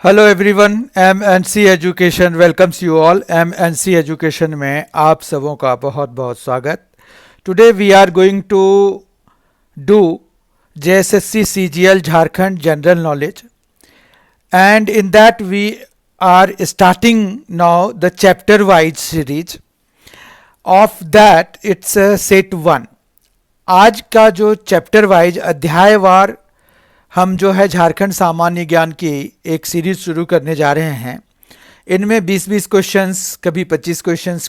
Hello everyone, MNC education welcomes you all. MNC education में आप सबों का बहुत बहुत स्वागत। Today we are going to do JSSC CGL Jharkhand general knowledge and in that we are starting now the chapter wise series of that it's set 1। आज का जो चैप्टर वाइज अध्यायवार हम जो है झारखंड सामान्य ज्ञान की एक सीरीज शुरू करने जा रहे हैं। इनमें 20-20 क्वेश्चंस, कभी 25 क्वेश्चंस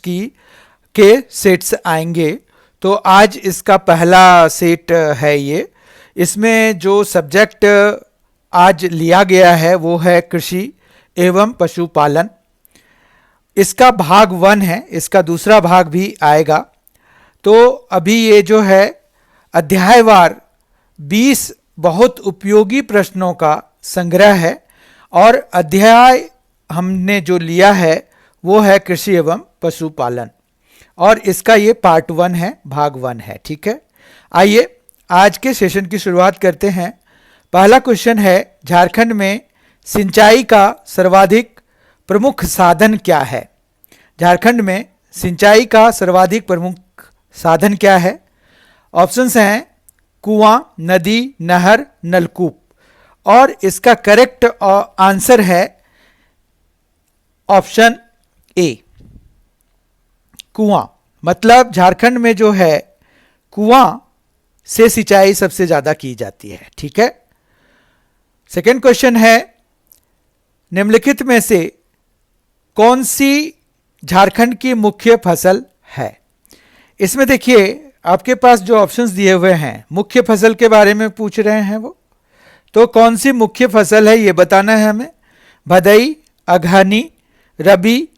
के सेट्स आएंगे। तो आज इसका पहला सेट है ये। इसमें जो सब्जेक्ट आज लिया गया है वो है कृषि एवं पशुपालन। इसका भाग 1 है, इसका दूसरा भाग भी आएगा। तो अभी ये जो है अध्यायवार 20 बहुत उपयोगी प्रश्नों का संग्रह है और अध्याय हमने जो लिया है वो है कृषि एवं पशुपालन और इसका ये पार्ट 1 है, भाग 1 है। ठीक है, आइए आज के सेशन की शुरुआत करते हैं। पहला क्वेश्चन है, झारखंड में सिंचाई का सर्वाधिक प्रमुख साधन क्या है? झारखंड में सिंचाई का सर्वाधिक प्रमुख साधन क्या है? ऑप्शंस हैं कुआं, नदी, नहर, नलकूप। और इसका करेक्ट आंसर है ऑप्शन ए, कुआं। मतलब झारखंड में जो है कुआं से सिंचाई सबसे ज्यादा की जाती है। ठीक है। सेकेंड क्वेश्चन है, निम्नलिखित में से कौन सी झारखंड की मुख्य फसल है? इसमें देखिए आपके पास जो ऑप्शंस दिए हुए हैं, मुख्य फसल के बारे में पूछ रहे हैं वो। तो कौन सी मुख्य फसल है ये बताना है हमें। भदई, अगहनी, रबी,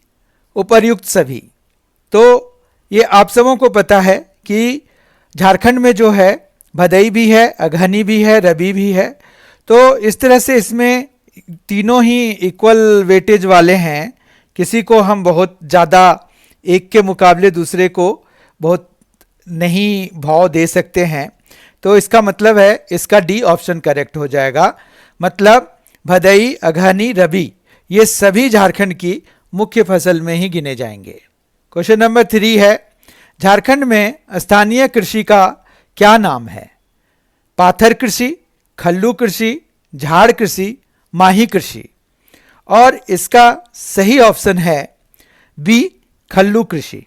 उपर्युक्त सभी। तो ये आप सबों को पता है कि झारखंड में जो है भदई भी है, अगहनी भी है, रबी भी है। तो इस तरह से इसमें तीनों ही इक्वल वेटेज वाले हैं। किसी को हम बहुत ज़्यादा एक के मुकाबले दूसरे को बहुत नहीं भाव दे सकते हैं। तो इसका मतलब है इसका डी ऑप्शन करेक्ट हो जाएगा। मतलब भदई, अगहनी, रबी ये सभी झारखंड की मुख्य फसल में ही गिने जाएंगे। क्वेश्चन नंबर 3 है, झारखंड में स्थानीय कृषि का क्या नाम है? पाथर कृषि, खल्लू कृषि, झाड़ कृषि, माही कृषि। और इसका सही ऑप्शन है बी, खल्लू कृषि।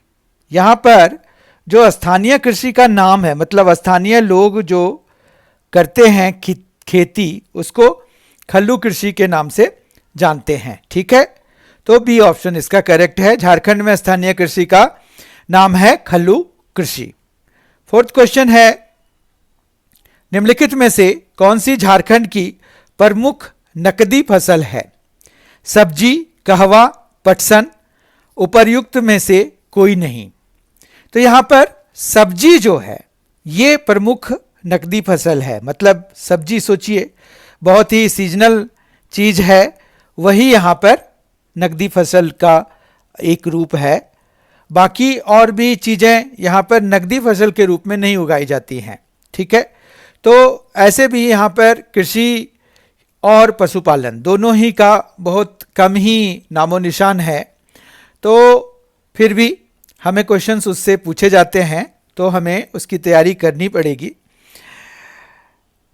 यहाँ पर जो स्थानीय कृषि का नाम है, मतलब स्थानीय लोग जो करते हैं खेती, उसको खल्लू कृषि के नाम से जानते हैं। ठीक है, तो बी ऑप्शन इसका करेक्ट है। झारखंड में स्थानीय कृषि का नाम है खल्लू कृषि। फोर्थ क्वेश्चन है, निम्नलिखित में से कौन सी झारखंड की प्रमुख नकदी फसल है? सब्जी, कहवा, पटसन, उपर्युक्त में से कोई नहीं। तो यहां पर सब्जी जो है ये प्रमुख नकदी फसल है। मतलब सब्जी सोचिए बहुत ही सीजनल चीज है, वही यहां पर नकदी फसल का एक रूप है। बाकी और भी चीजें यहां पर नकदी फसल के रूप में नहीं उगाई जाती हैं। ठीक है, तो ऐसे भी यहां पर कृषि और पशुपालन दोनों ही का बहुत कम ही नामो निशान है। तो फिर भी हमें क्वेश्चंस उससे पूछे जाते हैं तो हमें उसकी तैयारी करनी पड़ेगी।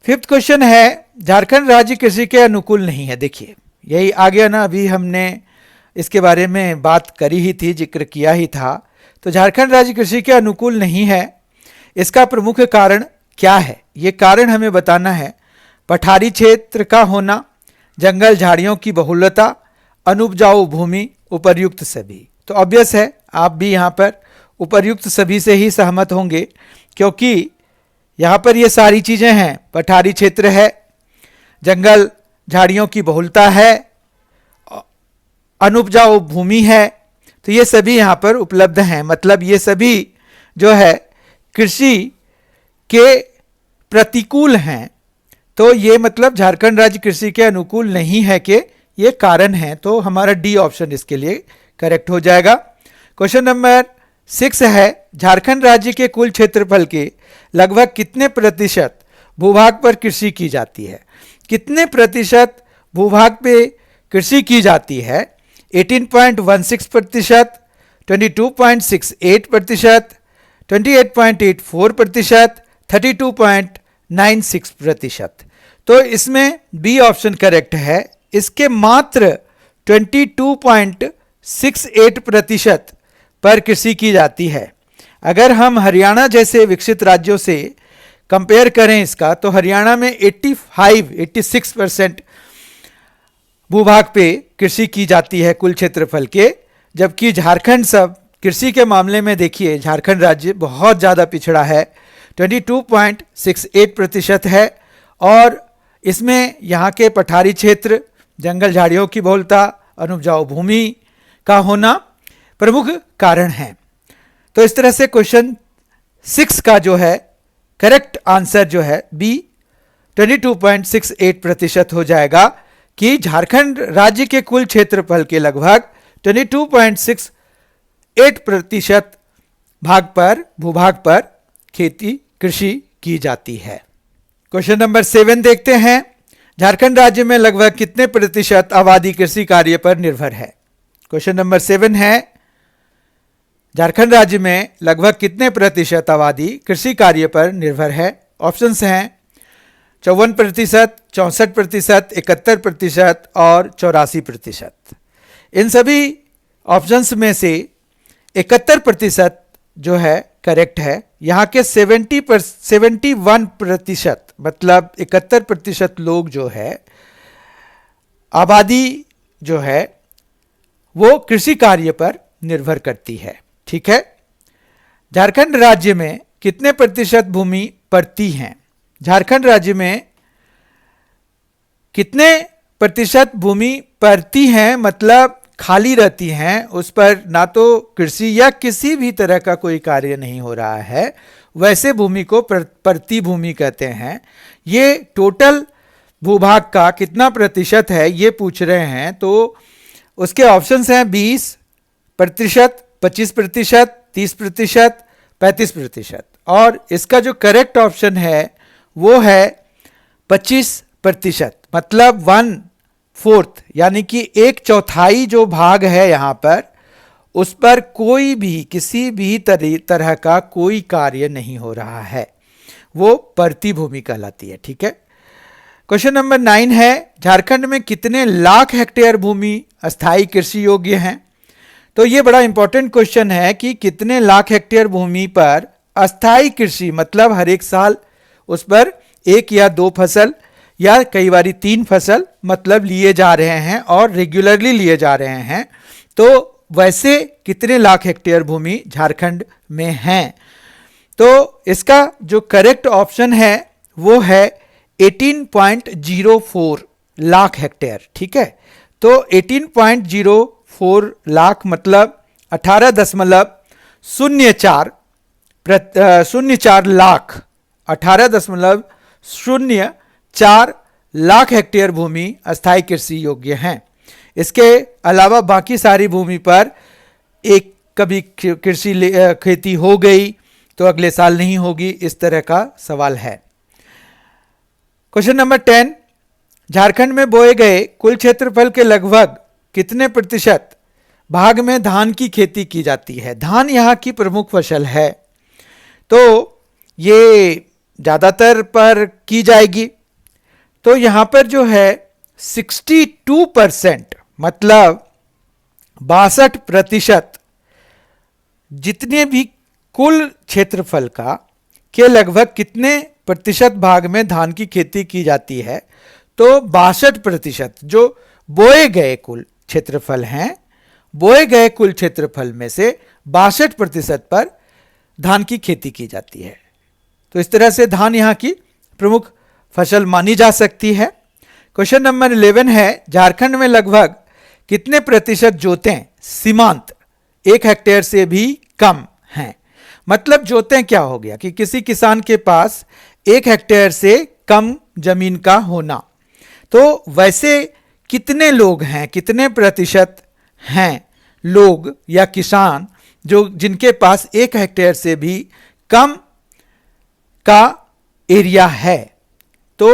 फिफ्थ क्वेश्चन है, झारखंड राज्य कृषि के अनुकूल नहीं है। देखिए यही आ गया ना, अभी हमने इसके बारे में बात करी ही थी, जिक्र किया ही था। तो झारखंड राज्य कृषि के अनुकूल नहीं है, इसका प्रमुख कारण क्या है? ये कारण हमें बताना है। पठारी क्षेत्र का होना, जंगल झाड़ियों की बहुलता, अनुपजाऊ भूमि, उपर्युक्त सभी। तो ऑब्वियस है आप भी यहाँ पर उपर्युक्त सभी से ही सहमत होंगे, क्योंकि यहाँ पर ये सारी चीजें हैं। पठारी क्षेत्र है, जंगल झाड़ियों की बहुलता है, अनुपजाऊ भूमि है, तो ये सभी यहाँ पर उपलब्ध हैं। मतलब ये सभी जो है कृषि के प्रतिकूल हैं। तो ये मतलब झारखंड राज्य कृषि के अनुकूल नहीं है कि ये कारण है। तो हमारा डी ऑप्शन इसके लिए करेक्ट हो जाएगा। क्वेश्चन नंबर 6 है, झारखंड राज्य के कुल क्षेत्रफल के लगभग कितने प्रतिशत भूभाग पर कृषि की जाती है? कितने प्रतिशत भूभाग पे कृषि की जाती है 18.16%, 22.68%, 28.84%, 32.96%। तो इसमें बी ऑप्शन करेक्ट है। इसके मात्र 22.68% पर कृषि की जाती है। अगर हम हरियाणा जैसे विकसित राज्यों से कंपेयर करें इसका, तो हरियाणा में 86% भूभाग पे कृषि की जाती है कुल क्षेत्रफल के, जबकि झारखंड सब कृषि के मामले में देखिए झारखंड राज्य बहुत ज़्यादा पिछड़ा है, 22.68% है। और इसमें यहाँ के पठारी क्षेत्र, जंगल झाड़ियों की बहुलता, अनुपजाऊ भूमि का होना प्रमुख कारण है। तो इस तरह से क्वेश्चन 6 का जो है करेक्ट आंसर जो है बी 22.68% हो जाएगा कि झारखंड राज्य के कुल क्षेत्रफल के लगभग 22.68% भूभाग पर खेती कृषि की जाती है। क्वेश्चन नंबर 7 देखते हैं। झारखंड राज्य में लगभग कितने प्रतिशत आबादी कृषि कार्य पर निर्भर है? क्वेश्चन नंबर 7 है, झारखंड राज्य में लगभग कितने प्रतिशत आबादी कृषि कार्य पर निर्भर है? ऑप्शंस हैं 54%, 64%, 71% और 84%। इन सभी ऑप्शंस में से 71% जो है करेक्ट है। यहाँ के 71% मतलब 71% लोग जो है आबादी जो है वो कृषि कार्य पर निर्भर करती है। ठीक है। झारखंड राज्य में कितने प्रतिशत भूमि पड़ती हैं? झारखंड राज्य में कितने प्रतिशत भूमि पड़ती हैं मतलब खाली रहती हैं, उस पर ना तो कृषि या किसी भी तरह का कोई कार्य नहीं हो रहा है, वैसे भूमि को पड़ती भूमि कहते हैं। ये टोटल भूभाग का कितना प्रतिशत है ये पूछ रहे हैं, तो उसके ऑप्शंस हैं 20%, 25%, 30%, 35%। और इसका जो करेक्ट ऑप्शन है वो है 25%, मतलब 1/4 यानी कि 1/4 जो भाग है यहाँ पर, उस पर कोई भी किसी भी तरह का कोई कार्य नहीं हो रहा है, वो पड़ती भूमि कहलाती है। ठीक है। क्वेश्चन नंबर 9 है, झारखंड में कितने लाख हेक्टेयर भूमि अस्थायी कृषि योग्य हैं? तो ये बड़ा इंपॉर्टेंट क्वेश्चन है कि कितने लाख हेक्टेयर भूमि पर अस्थायी कृषि मतलब हर एक साल उस पर 1 या 2 फसल या कई बार 3 फसल मतलब लिए जा रहे हैं और रेगुलरली लिए जा रहे हैं। तो वैसे कितने लाख हेक्टेयर भूमि झारखंड में हैं? तो इसका जो करेक्ट ऑप्शन है वो है 18.04 लाख हेक्टेयर। ठीक है। तो 18.04 लाख मतलब 18.04 लाख 18.04 लाख हेक्टेयर भूमि अस्थायी कृषि योग्य हैं। इसके अलावा बाकी सारी भूमि पर एक कभी कृषि खेती हो गई तो अगले साल नहीं होगी, इस तरह का सवाल है। क्वेश्चन नंबर 10, झारखंड में बोए गए कुल क्षेत्रफल के लगभग कितने प्रतिशत भाग में धान की खेती की जाती है? धान यहाँ की प्रमुख फसल है, तो ये ज़्यादातर पर की जाएगी। तो यहाँ पर जो है 62% मतलब 62% जितने भी कुल क्षेत्रफल का के लगभग कितने प्रतिशत भाग में धान की खेती की जाती है? तो 62% जो बोए गए कुल क्षेत्रफल हैं, बोए गए कुल क्षेत्रफल में से 62% पर धान की खेती की जाती है। तो इस तरह से धान यहाँ की प्रमुख फसल मानी जा सकती है। क्वेश्चन नंबर 11 है, झारखंड में लगभग कितने प्रतिशत जोतें सीमांत 1 हेक्टेयर से भी कम हैं? मतलब जोतें क्या हो गया कि किसी किसान के पास 1 हेक्टेयर से कम जमीन का होना। तो वैसे कितने लोग हैं, कितने प्रतिशत हैं लोग या किसान जो जिनके पास 1 हेक्टेयर से भी कम का एरिया है? तो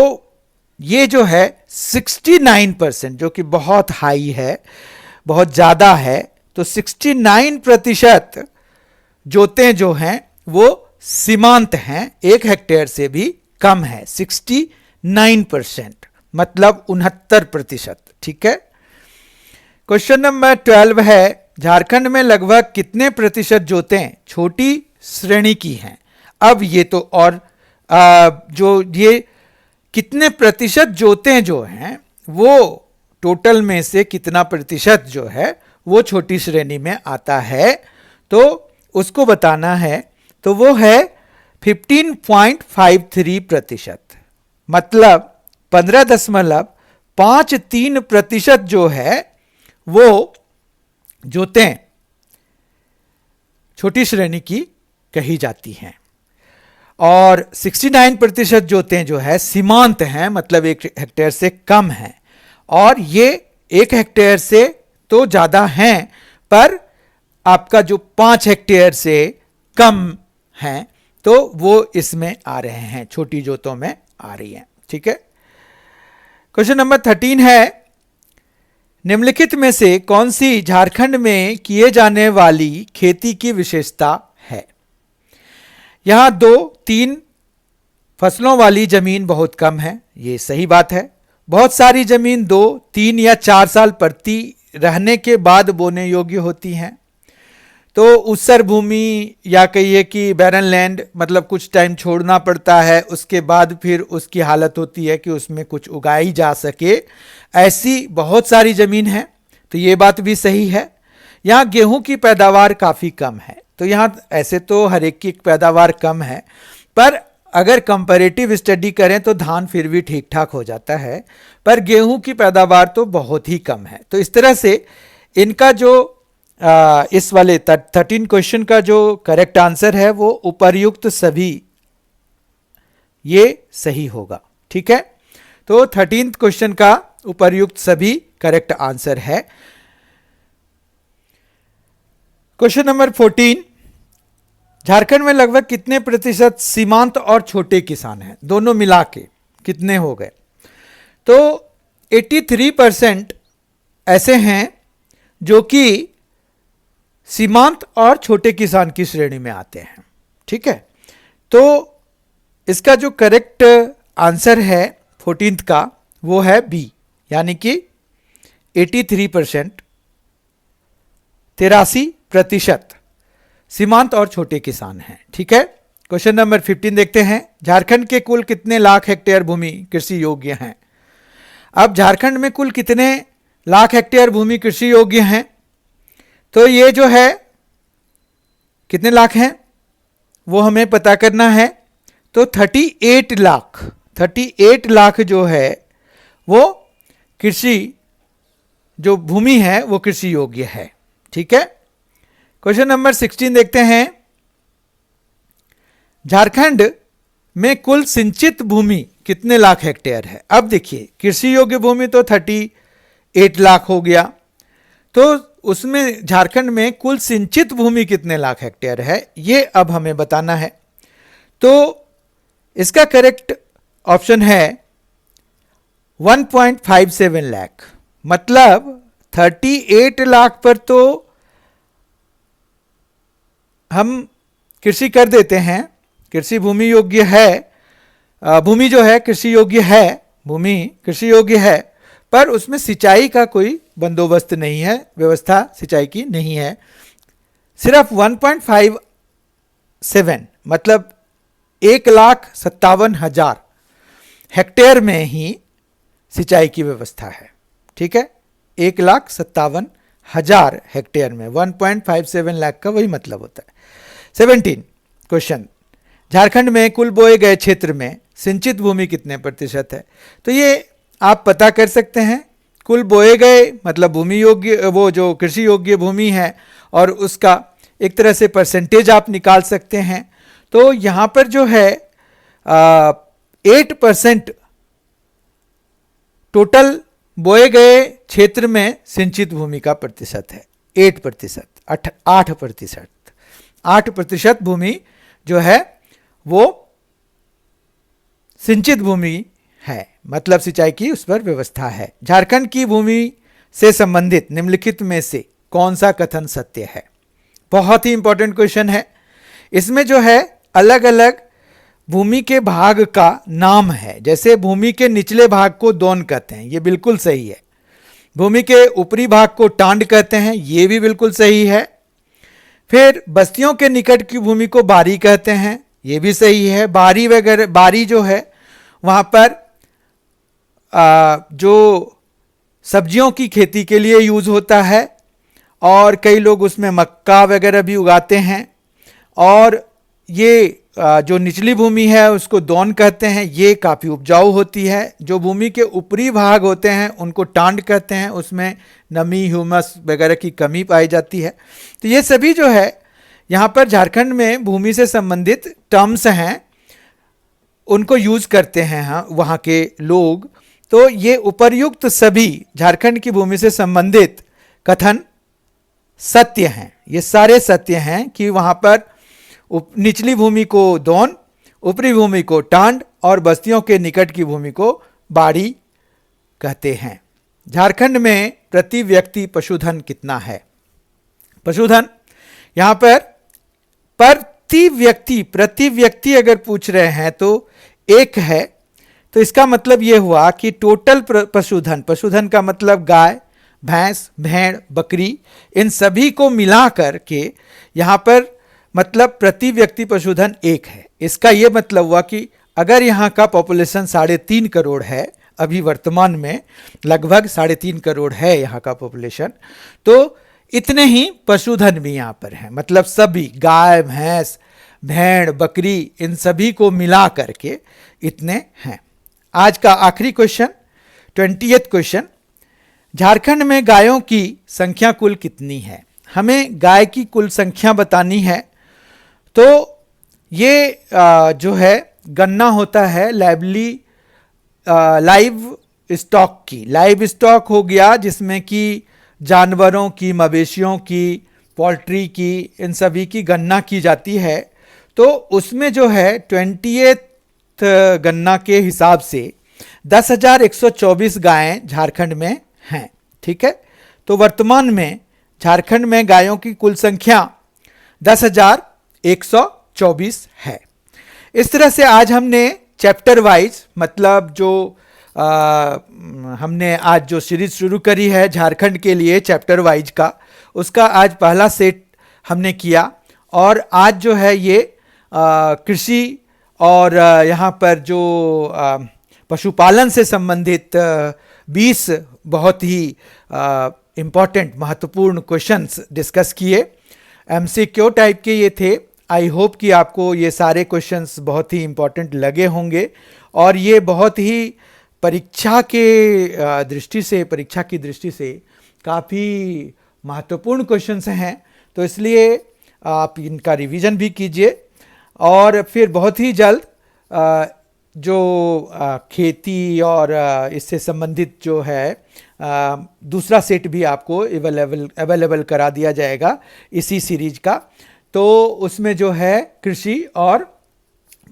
ये जो है 69%, जो कि बहुत हाई है, बहुत ज़्यादा है। तो 69% जोतें जो हैं वो सीमांत हैं, 1 हेक्टेयर से भी कम है। 69%, मतलब 69%। ठीक है। क्वेश्चन नंबर 12 है, झारखंड में लगभग कितने प्रतिशत जोतें छोटी श्रेणी की हैं? अब ये तो और जो ये कितने प्रतिशत जोतें जो हैं वो टोटल में से कितना प्रतिशत जो है वो छोटी श्रेणी में आता है, तो उसको बताना है। तो वो है 15.53%, मतलब 15.53% जो है वो जोतें छोटी श्रेणी की कही जाती हैं। और 69% जोतें जो है सीमांत हैं, मतलब 1 हेक्टेयर से कम हैं। और ये 1 हेक्टेयर से तो ज़्यादा हैं, पर आपका जो 5 हेक्टेयर से कम हैं तो वो इसमें आ रहे हैं, छोटी जोतों में आ रही हैं। ठीक है। क्वेश्चन नंबर 13 है, निम्नलिखित में से कौन सी झारखंड में किए जाने वाली खेती की विशेषता है? यहां 2-3 फसलों वाली जमीन बहुत कम है, ये सही बात है। बहुत सारी जमीन 2, 3 या 4 साल पड़ती रहने के बाद बोने योग्य होती हैं। तो ऊसर भूमि या कहिए कि बैरन लैंड, मतलब कुछ टाइम छोड़ना पड़ता है, उसके बाद फिर उसकी हालत होती है कि उसमें कुछ उगाई जा सके, ऐसी बहुत सारी ज़मीन है। तो ये बात भी सही है। यहाँ गेहूं की पैदावार काफ़ी कम है, तो यहाँ ऐसे तो हर एक की पैदावार कम है, पर अगर कंपैरेटिव स्टडी करें तो धान फिर भी ठीक ठाक हो जाता है, पर गेहूं की पैदावार तो बहुत ही कम है। तो इस तरह से इनका जो इस वाले 13 क्वेश्चन का जो करेक्ट आंसर है वो उपर्युक्त सभी, ये सही होगा। ठीक है। तो 13 क्वेश्चन का उपर्युक्त सभी करेक्ट आंसर है। क्वेश्चन नंबर 14, झारखंड में लगभग कितने प्रतिशत सीमांत और छोटे किसान हैं? दोनों मिला के कितने हो गए? तो 83% ऐसे हैं जो कि सीमांत और छोटे किसान की श्रेणी में आते हैं। ठीक है। तो इसका जो करेक्ट आंसर है 14th का वो है बी, यानी कि 83%, 83% सीमांत और छोटे किसान हैं। ठीक है। क्वेश्चन नंबर 15 देखते हैं, झारखंड के कुल कितने लाख हेक्टेयर भूमि कृषि योग्य हैं? अब झारखंड में कुल कितने लाख हेक्टेयर भूमि कृषि योग्य हैं? तो ये जो है कितने लाख हैं वो हमें पता करना है। तो 38 लाख जो है वो कृषि जो भूमि है वो कृषि योग्य है। ठीक है। क्वेश्चन नंबर 16 देखते हैं, झारखंड में कुल सिंचित भूमि कितने लाख हेक्टेयर है? अब देखिए, कृषि योग्य भूमि तो 38 लाख हो गया, तो उसमें झारखंड में कुल सिंचित भूमि कितने लाख हेक्टेयर है ये अब हमें बताना है। तो इसका करेक्ट ऑप्शन है 1.57 लाख, मतलब 38 लाख पर तो हम कृषि कर देते हैं, कृषि भूमि योग्य है, भूमि जो है कृषि योग्य है, भूमि कृषि योग्य है, पर उसमें सिंचाई का कोई बंदोबस्त नहीं है, व्यवस्था सिंचाई की नहीं है। सिर्फ 1.57 मतलब 1,57,000 हेक्टेयर में ही सिंचाई की व्यवस्था है। ठीक है। 1,57,000 हेक्टेयर में 1.57 लाख का वही मतलब होता है। 17 क्वेश्चन, झारखंड में कुल बोए गए क्षेत्र में सिंचित भूमि कितने प्रतिशत है? तो ये आप पता कर सकते हैं, कुल बोए गए मतलब भूमि योग्य, वो जो कृषि योग्य भूमि है, और उसका एक तरह से परसेंटेज आप निकाल सकते हैं। तो यहाँ पर जो है 8% टोटल बोए गए क्षेत्र में सिंचित भूमि का प्रतिशत है। 8%, 8% भूमि जो है वो सिंचित भूमि है, मतलब सिंचाई की उस पर व्यवस्था है। झारखंड की भूमि से संबंधित निम्नलिखित में से कौन सा कथन सत्य है? बहुत ही इंपॉर्टेंट क्वेश्चन है। इसमें जो है अलग अलग भूमि के भाग का नाम है। जैसे भूमि के निचले भाग को दोन कहते हैं, ये बिल्कुल सही है। भूमि के ऊपरी भाग को टांड कहते हैं, ये भी बिल्कुल सही है। फिर बस्तियों के निकट की भूमि को बारी कहते हैं, ये भी सही है। बारी वगैरह, बारी जो है वहाँ पर जो सब्जियों की खेती के लिए यूज़ होता है और कई लोग उसमें मक्का वगैरह भी उगाते हैं। और ये जो निचली भूमि है उसको दौन कहते हैं, ये काफ़ी उपजाऊ होती है। जो भूमि के ऊपरी भाग होते हैं उनको टांड कहते हैं, उसमें नमी, ह्यूमस वगैरह की कमी पाई जाती है। तो ये सभी जो है यहाँ पर झारखंड में भूमि से संबंधित टर्म्स हैं, उनको यूज़ करते हैं हाँ वहाँ के लोग। तो ये उपर्युक्त सभी झारखंड की भूमि से संबंधित कथन सत्य हैं। ये सारे सत्य हैं कि वहाँ पर निचली भूमि को दौन, ऊपरी भूमि को टांड और बस्तियों के निकट की भूमि को बाड़ी कहते हैं। झारखंड में प्रति व्यक्ति पशुधन कितना है? पशुधन यहाँ पर प्रति व्यक्ति अगर पूछ रहे हैं तो एक है। तो इसका मतलब ये हुआ कि टोटल पशुधन का मतलब गाय, भैंस, भेड़, बकरी, इन सभी को मिला कर के यहाँ पर मतलब प्रति व्यक्ति पशुधन एक है। इसका ये मतलब हुआ कि अगर यहाँ का पॉपुलेशन 3.5 करोड़ है, अभी वर्तमान में लगभग 3.5 करोड़ है यहाँ का पॉपुलेशन, तो इतने ही पशुधन भी यहाँ पर हैं। मतलब सभी गाय, भैंस, भेड़, बकरी, इन सभी को मिला करके इतने हैं। आज का आखिरी क्वेश्चन, 20th क्वेश्चन, झारखंड में गायों की संख्या कुल कितनी है? हमें गाय की कुल संख्या बतानी है। तो ये जो है गणना होता है लाइव स्टॉक की। लाइव स्टॉक हो गया जिसमें कि जानवरों की, मवेशियों की, पोल्ट्री की, इन सभी की गणना की जाती है। तो उसमें जो है 20th गणना के हिसाब से 10,124 गायें झारखंड में हैं। ठीक है, तो वर्तमान में झारखंड में गायों की कुल संख्या 10,124 है। इस तरह से आज हमने चैप्टर वाइज, मतलब जो हमने आज जो सीरीज शुरू करी है झारखंड के लिए चैप्टर वाइज का, उसका आज पहला सेट हमने किया। और आज जो है ये कृषि और यहाँ पर जो पशुपालन से संबंधित 20 बहुत ही इम्पॉर्टेंट, महत्वपूर्ण क्वेश्चंस डिस्कस किए। MCQ टाइप के ये थे। आई होप कि आपको ये सारे क्वेश्चंस बहुत ही इम्पॉर्टेंट लगे होंगे और ये बहुत ही परीक्षा की दृष्टि से काफ़ी महत्वपूर्ण क्वेश्चंस हैं। तो इसलिए आप इनका रिवीजन भी कीजिए और फिर बहुत ही जल्द जो खेती और इससे संबंधित जो है दूसरा सेट भी आपको अवेलेबल करा दिया जाएगा इसी सीरीज का। तो उसमें जो है कृषि और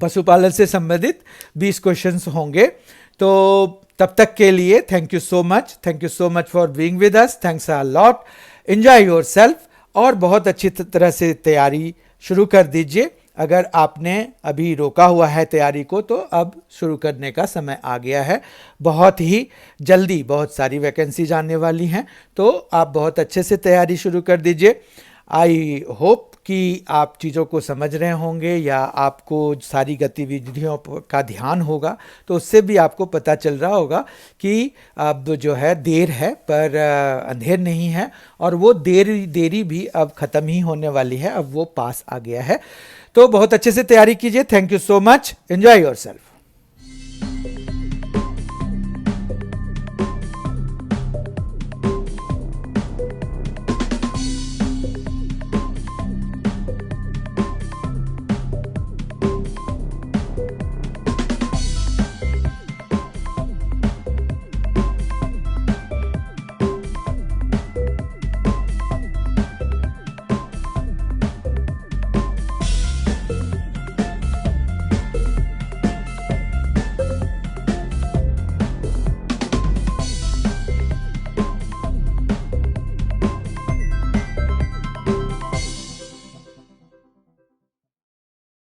पशुपालन से संबंधित 20 क्वेश्चंस होंगे। तो तब तक के लिए thank you so much for being with us. Thanks a lot. Enjoy yourself और बहुत अच्छी तरह से तैयारी शुरू कर दीजिए। अगर आपने अभी रोका हुआ है तैयारी को तो अब शुरू करने का समय आ गया है। बहुत ही जल्दी बहुत सारी वैकेंसीज आने वाली हैं, तो आप बहुत अच्छे से तैयारी शुरू कर दीजिए। आई होप कि आप चीज़ों को समझ रहे होंगे या आपको सारी गतिविधियों का ध्यान होगा, तो उससे भी आपको पता चल रहा होगा कि अब जो है देर है पर अंधेर नहीं है, और वो देरी भी अब ख़त्म ही होने वाली है, अब वो पास आ गया है। तो बहुत अच्छे से तैयारी कीजिए। Thank you so much. Enjoy yourself.